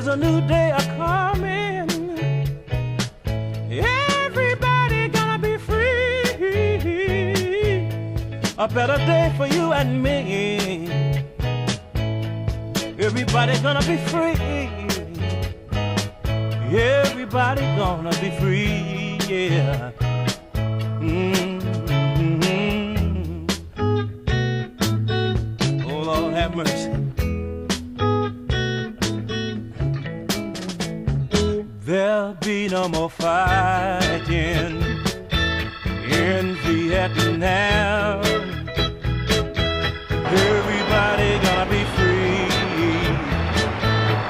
there's a new day a-coming. Everybody gonna be free. A better day for you and me. Everybody gonna be free. Everybody gonna be free, yeah. Oh, Lord have mercy. There'll be no more fighting in Vietnam. Everybody gonna be free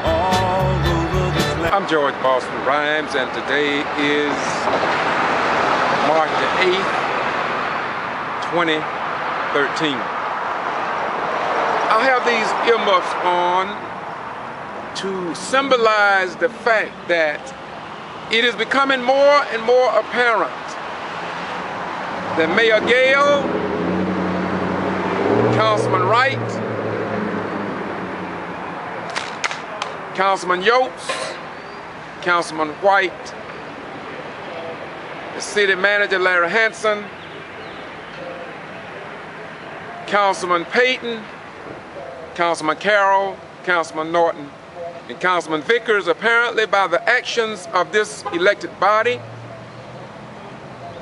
all over this land. I'm George Boston Rhymes, and today is March the 8th, 2013. I have these earmuffs on to symbolize the fact that it is becoming more and more apparent that Mayor Gale, Councilman Wright, Councilman Yates, Councilman White, the city manager Larry Hanson, Councilman Payton, Councilman Carroll, Councilman Norton, and Councilman Vickers, apparently by the actions of this elected body,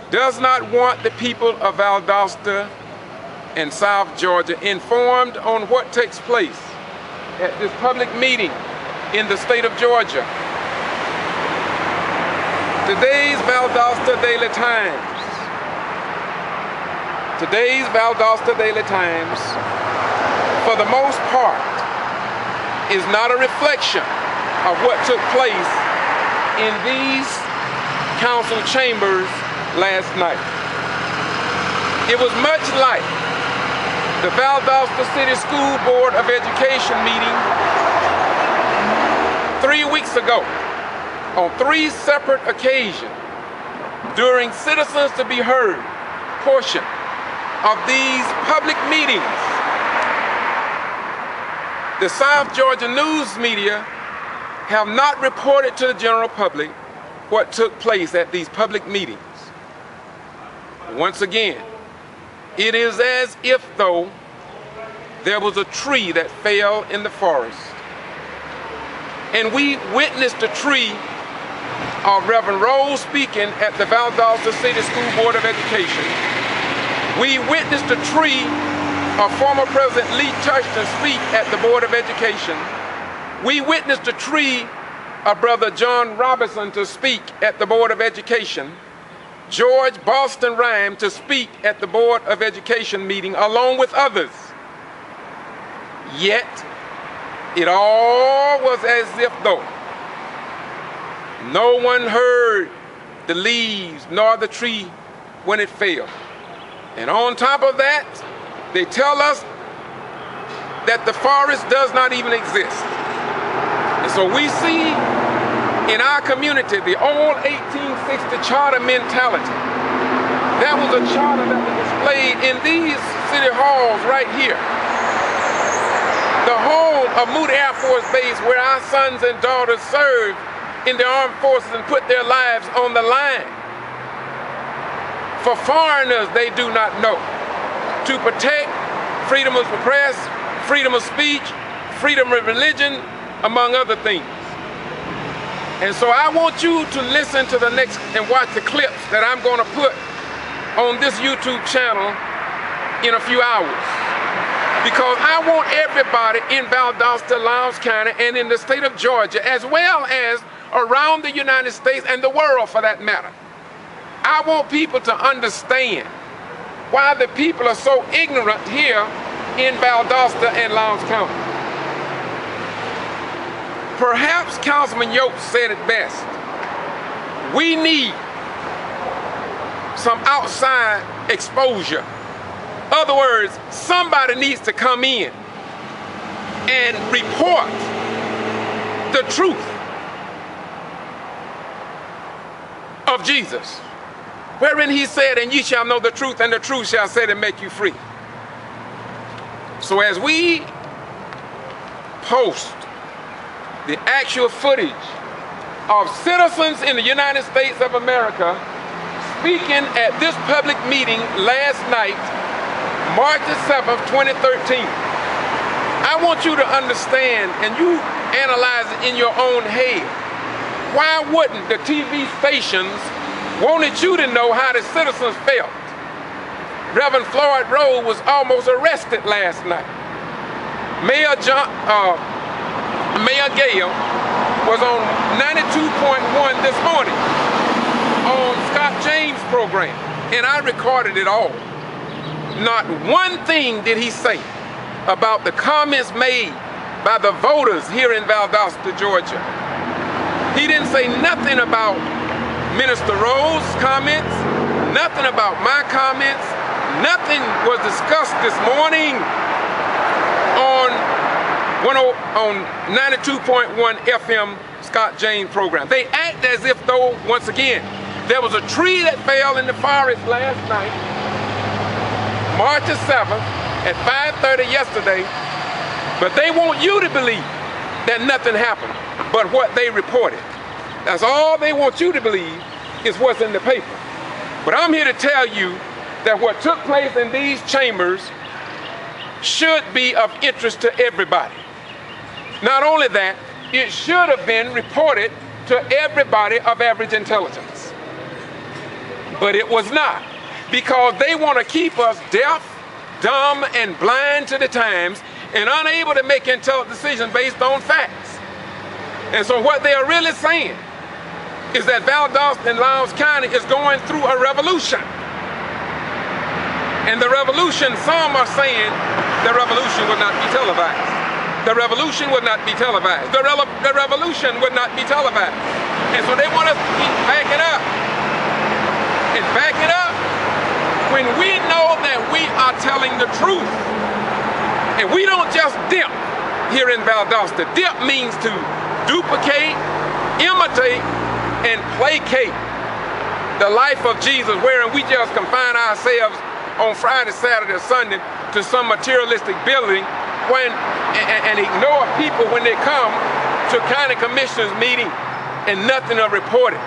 does not want the people of Valdosta and South Georgia informed on what takes place at this public meeting in the state of Georgia. Today's Valdosta Daily Times. Today's Valdosta Daily Times, for the most part, is not a reflection of what took place in these council chambers last night. It was much like the Valdosta City School Board of Education meeting 3 weeks ago on 3 separate occasions during Citizens to Be Heard portion of these public meetings. The South Georgia news media have not reported to the general public what took place at these public meetings. Once again, it is as if though there was a tree that fell in the forest, and we witnessed the tree of Reverend Rose speaking at the Valdosta City School Board of Education. We witnessed the tree of former President Lee Tushner speak at the Board of Education. We witnessed the tree of Brother John Robinson to speak at the Board of Education. George Boston Rhyme to speak at the Board of Education meeting along with others. Yet, it all was as if though no one heard the leaves nor the tree when it fell. And on top of that, they tell us that the forest does not even exist. And so we see in our community the old 1860 charter mentality. That was a charter that was displayed in these city halls right here. The whole of Moody Air Force Base, where our sons and daughters serve in the armed forces and put their lives on the line. For foreigners, they do not know. To protect freedom of the press, freedom of speech, freedom of religion, among other things. And so I want you to listen to the next and watch the clips that I'm going to put on this YouTube channel in a few hours. Because I want everybody in Valdosta, Lowndes County, and in the state of Georgia, as well as around the United States and the world for that matter. I want people to understand why the people are so ignorant here in Valdosta and Lowndes County. Perhaps Councilman Yates said it best. We need some outside exposure. In other words, somebody needs to come in and report the truth of Jesus, wherein he said, and ye shall know the truth, and the truth shall set and make you free. So as we post the actual footage of citizens in the United States of America speaking at this public meeting last night, March the 7th, 2013. I want you to understand, and you analyze it in your own head. Why wouldn't the TV stations wanted you to know how the citizens felt? Reverend Floyd Rose was almost arrested last night. Mayor Gale was on 92.1 this morning on Scott James' program, and I recorded it all. Not one thing did he say about the comments made by the voters here in Valdosta, Georgia. He didn't say nothing about Minister Rose's comments, nothing about my comments. Nothing was discussed this morning on 92.1 FM Scott James program. They act as if though, once again, there was a tree that fell in the forest last night, March the 7th, at 5:30 yesterday, but they want you to believe that nothing happened but what they reported. That's all they want you to believe is what's in the paper. But I'm here to tell you that what took place in these chambers should be of interest to everybody. Not only that, it should have been reported to everybody of average intelligence. But it was not, because they want to keep us deaf, dumb, and blind to the times and unable to make intelligent decisions based on facts. And so what they are really saying is that Valdosta and Loudoun County is going through a revolution. And the revolution, some are saying the revolution would not be televised. The revolution would not be televised. The revolution would not be televised. And so they want us to back it up. And back it up when we know that we are telling the truth. And we don't just dip here in Valdosta. Dip means to duplicate, imitate, and placate the life of Jesus, wherein we just confine ourselves on Friday, Saturday, or Sunday to some materialistic building and ignore people when they come to county commissioners meeting and nothing are reported.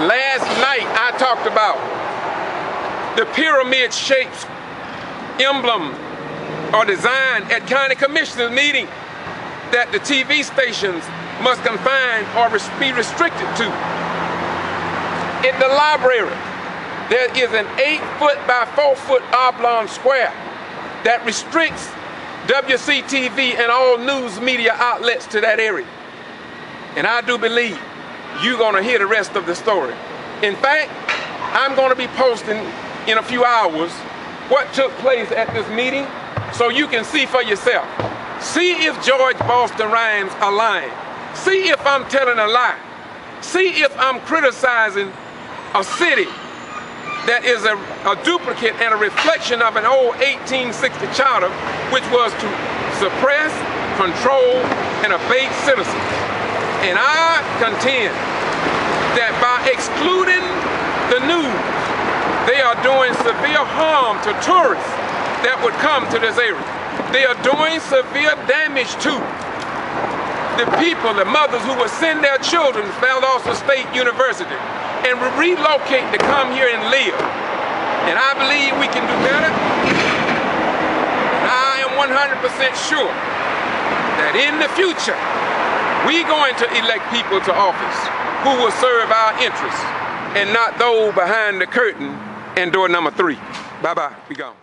Last night I talked about the pyramid shaped emblem or design at county commissioners meeting that the TV stations must confine or be restricted to. In the library, there is an 8-foot by 4-foot oblong square that restricts WCTV and all news media outlets to that area. And I do believe you're gonna hear the rest of the story. In fact, I'm gonna be posting in a few hours what took place at this meeting so you can see for yourself. See if George Boston Rhymes are lying. See if I'm telling a lie. See if I'm criticizing a city that is a duplicate and a reflection of an old 1860 charter, which was to suppress, control, and abate citizens. And I contend that by excluding the news, they are doing severe harm to tourists that would come to this area. They are doing severe damage to the people, the mothers who would send their children to Valdosta State University and relocate to come here and live. And I believe we can do better. And I am 100% sure that in the future, we're going to elect people to office who will serve our interests and not those behind the curtain and door number 3. Bye-bye, we gone.